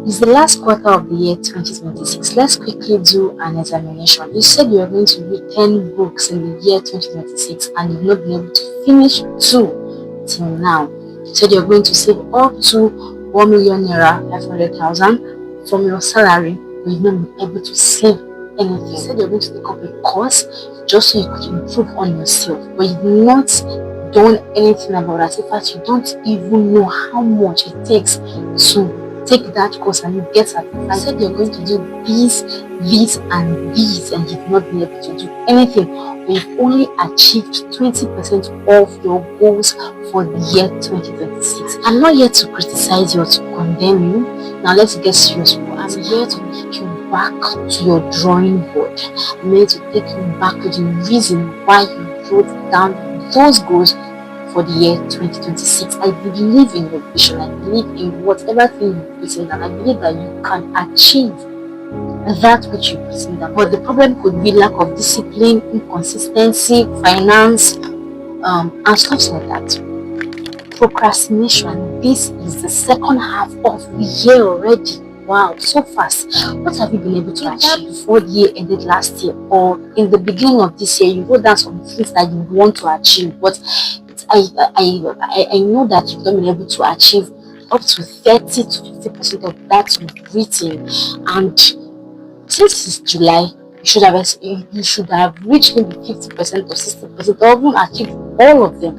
It's the last quarter of the year 2026. Let's quickly do an examination. You said you were going to read 10 books in the year 2026 and you've not been able to finish 2 till now. You said you're going to save up to 1 million naira, 500,000 from your salary, but you've not been able to save anything. You said you're going to take up a course just so you could improve on yourself, but you've not done anything about that. In fact, you don't even know how much it takes to take that course and you get certified. I said you're going to do this, and this, and you've not been able to do anything, but you've only achieved 20% of your goals for the year 2026. I'm not here to criticize you or to condemn you. Now let's get serious. I'm here to take you back to your drawing board. I'm here to take you back to the reason why you wrote down those goals for the year 2026. I believe in your vision. I believe in whatever thing you've written down. I believe that you can achieve that which you've written down. But the problem could be lack of discipline, inconsistency, finance, and stuff like that. Procrastination. This is the second half of the year already. Wow, so fast. What have you been able to achieve before the year ended last year, or in the beginning of this year? You wrote down some things that you want to achieve, but I know that you've not been able to achieve up to 30 to 50% of that you've written. And since it's July, you should have reached maybe 50% or 60% or even achieved all of them.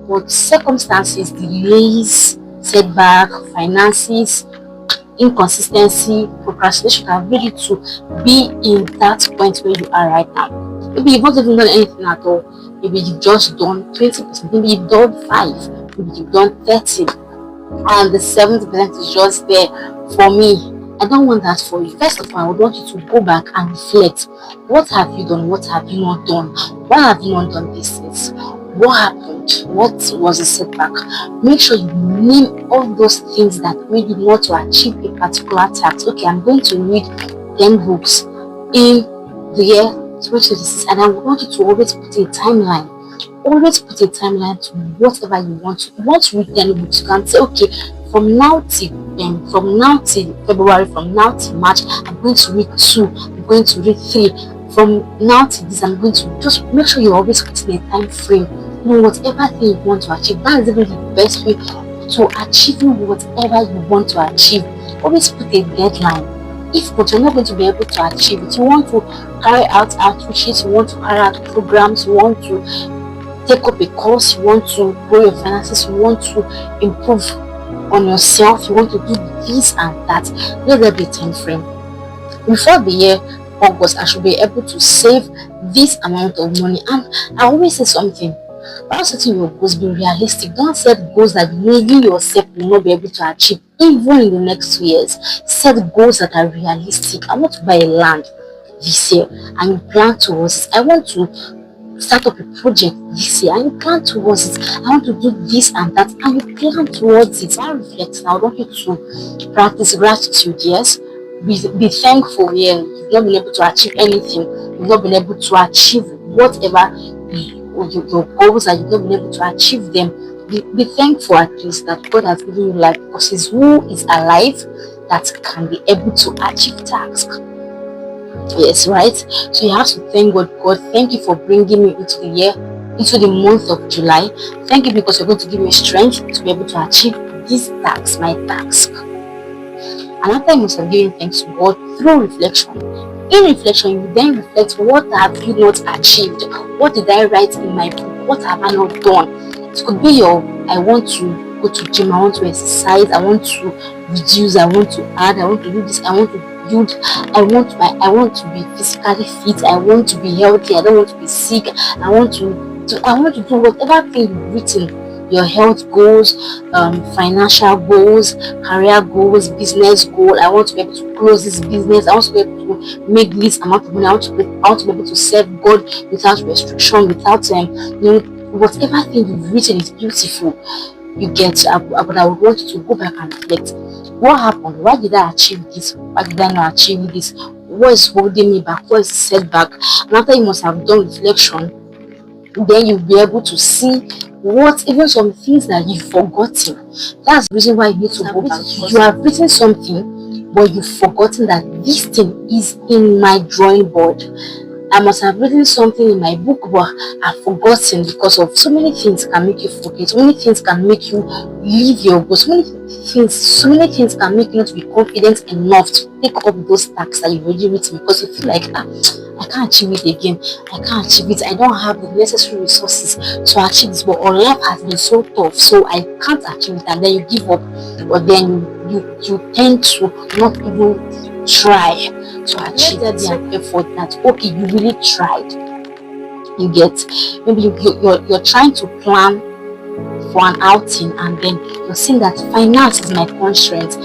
But circumstances, delays, setback, finances, inconsistency, procrastination have made you to be in that point where you are right now. Maybe you've not even done anything at all. Maybe you've just done 20%, maybe you've done 5, maybe you've done 30, and the 70% is just there. For me, I don't want that for you. First of all, I would want you to go back and reflect. What have you done? What have you not done? Why have you not done these things? What happened? What was the setback? Make sure you name all those things that made you not to achieve a particular task. Okay, I'm going to read 10 books in the year 2026, and I want you to always put a timeline. Always put a timeline to whatever you want. You want to read 10 books, you can say, okay, from now till February, from now till March, I'm going to read 2, I'm going to read 3. From now to this, I'm going to just make sure you're always putting a time frame. You know, whatever thing you want to achieve, that is even the best way to achieving whatever you want to achieve. Always put a deadline. If not, you're not going to be able to achieve it. You want to carry out outreaches, you want to carry out programs, you want to take up a course, you want to grow your finances, you want to improve on yourself, you want to do this and that. Let there be a time frame. Before the year August, I should be able to save this amount of money. And I always say something. While setting your goals, be realistic. Don't set goals that you yourself will not be able to achieve even in the next 2 years. Set goals that are realistic. I want to buy a land this year and you plan towards it. I want to start up a project this year and you plan towards it. I want to do this and that and you plan towards it. While reflecting, I want you to practice gratitude. Yes, be thankful. Yeah, you've not been able to achieve anything. You've not been able to achieve whatever your goals are. You've not been able to achieve them. Be thankful at least that God has given you life, because He's who is alive that can be able to achieve tasks. Yes, right? So you have to thank God. God, thank you for bringing me into the month of July. Thank you because you're going to give me strength to be able to achieve this task, my task. And after you must have given thanks to God through reflection. In reflection, you then reflect, what have you not achieved? What did I write in my book? What have I not done? It could be I want to go to gym, I want to exercise, I want to reduce, I want to add, I want to do this, I want to build, I want to be physically fit, I want to be healthy, I don't want to be sick, I want to do whatever thing you've written. Your health goals, financial goals, career goals, business goal. I want to be able to close this business. I want to be able to make this amount of money. I want to be able to serve God without restriction, without whatever thing you've written is beautiful. You get, but I would want you to go back and reflect. What happened? Why did I achieve this? Why did I not achieve this? What is holding me back? What is the setback? And after you must have done reflection, then you'll be able to see even some things that you've forgotten. That's the reason why you need to go back. You have written something, but you've forgotten that this thing is in my drawing board. I must have written something in my book, but I've forgotten because of so many things can make you forget. So many things can make you leave your goal. So many things can make you not be confident enough to take up those tasks that you've already written because you feel like, I can't achieve it again. I can't achieve it. I don't have the necessary resources to achieve this, but our life has been so tough, so I can't achieve it, and then you give up, or then you tend to not even try to achieve that an effort that okay, you really tried. You get, maybe you're trying to plan for an outing, and then you're seeing that finance is my constraint.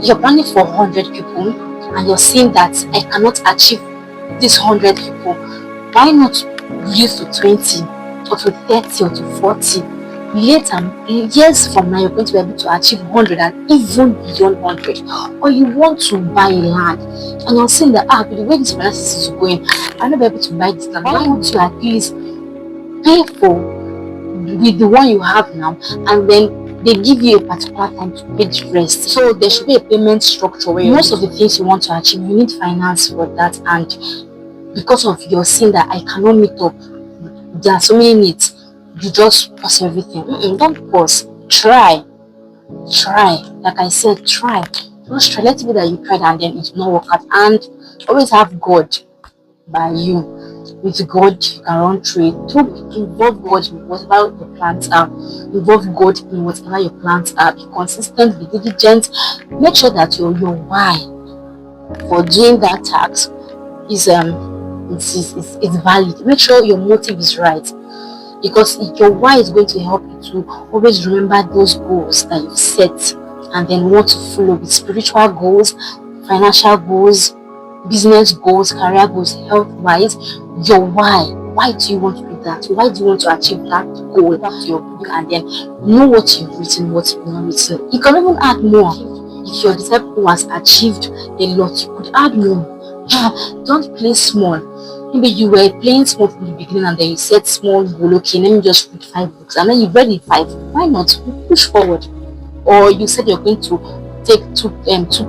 You're planning for 100 people, and you're seeing that I cannot achieve this 100 people. Why not reduce to 20 or to 30 or to 40? Later, years from now, you're going to be able to achieve 100 and even beyond 100. Or you want to buy land, and you're saying that with the way this finances is going, I'll not be able to buy this land. Why don't you at least pay for with the one you have now, and then they give you a particular time to pay the rest? So there should be a payment structure where most of the things you want to achieve, you need finance for that, and because of your seeing that I cannot meet up, there are so many needs, you just pause everything. Don't pause. Try. Like I said, try. Just try. Let it be that you tried and then it did not work out. And always have God by you. With God, you can run through it. To involve God in whatever your plans are. Involve God in whatever your plans are. Be consistent, be diligent. Make sure that your why for doing that task is it's valid. Make sure your motive is right, because your why is going to help you to always remember those goals that you've set and then want to follow with spiritual goals, financial goals, business goals, career goals, health wise. Your why do you want to do that? Why do you want to achieve that goal? Back to your book and then know what you've written, what you've not written. You can even add more. If you're the type who has achieved a lot, you could add more. Don't play small. Maybe you were playing small from the beginning and then you set small goal. Okay, let me just read 5 books, and then you've read the 5. Why not? You push forward. Or you said you're going to take two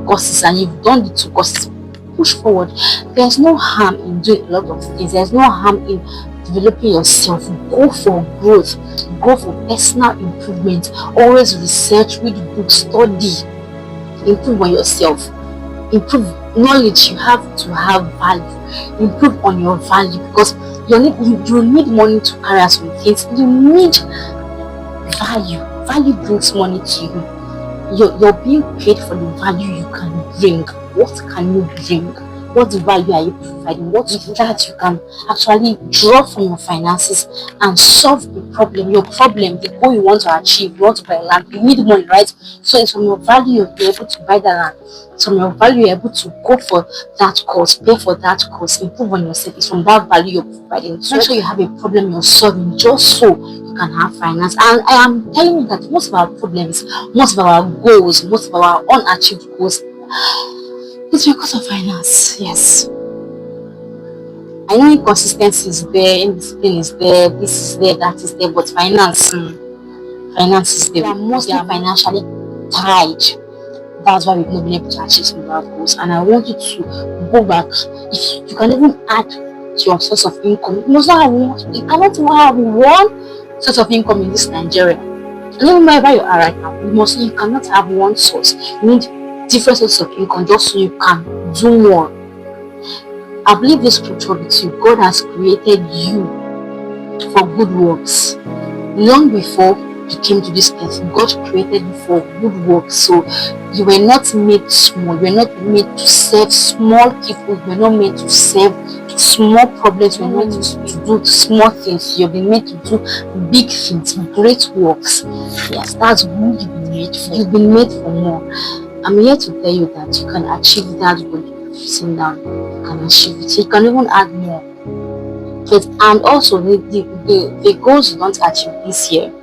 courses and you've done the 2 courses. Push forward. There's no harm in doing a lot of things. There's no harm in developing yourself. Go for growth. Go for personal improvement. Always research, read books, study, improve on yourself. Improve knowledge. You have to have value. Improve on your value, because you need money to carry out some things. You need value. Value brings money to you. You're being paid for the value you can bring. What can you bring? What value are you providing? What is that you can actually draw from your finances and solve the problem, the goal you want to achieve? You want to buy land, you need money, right? So it's from your value you'll be able to buy the land. It's from your value you're able to go for that course, pay for that course, improve on yourself. It's from that value you're providing. So make sure you have a problem you're solving, just so you can have finance. And I am telling you that most of our problems, most of our goals, most of our unachieved goals, it's because of finance. Yes. I know inconsistency is there, indiscipline is there, this is there, that is there, but finance is there. We are mostly financially tied. That's why we've not been able to achieve some of our goals. And I want you to go back. If you can even add to your source of income, you must not have one. You cannot even have one source of income in this Nigeria. And even wherever you are right now, you cannot have one source. You need different sources of income just so you can do more. I believe this scripture with you. God has created you for good works. Long before you came to this earth, God created you for good works. So you were not made small. You were not made to serve small people. You were not made to serve small problems. You were not made to do small things. You've been made to do big things, great works. Yes, that's who you've been made for. You've been made for more. I'm here to tell you that you can achieve that goal. Sitting down, you can achieve it. You can even add more. And also the goals you don't achieve this year,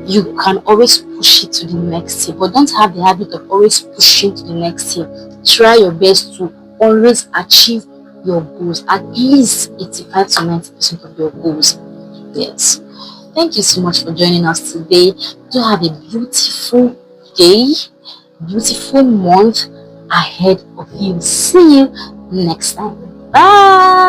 you can always push it to the next year. But don't have the habit of always pushing to the next year. Try your best to always achieve your goals, at least 85 to 90% of your goals. Yes. Thank you so much for joining us today. Do have a beautiful day. beautiful month ahead of you. See you next time. Bye.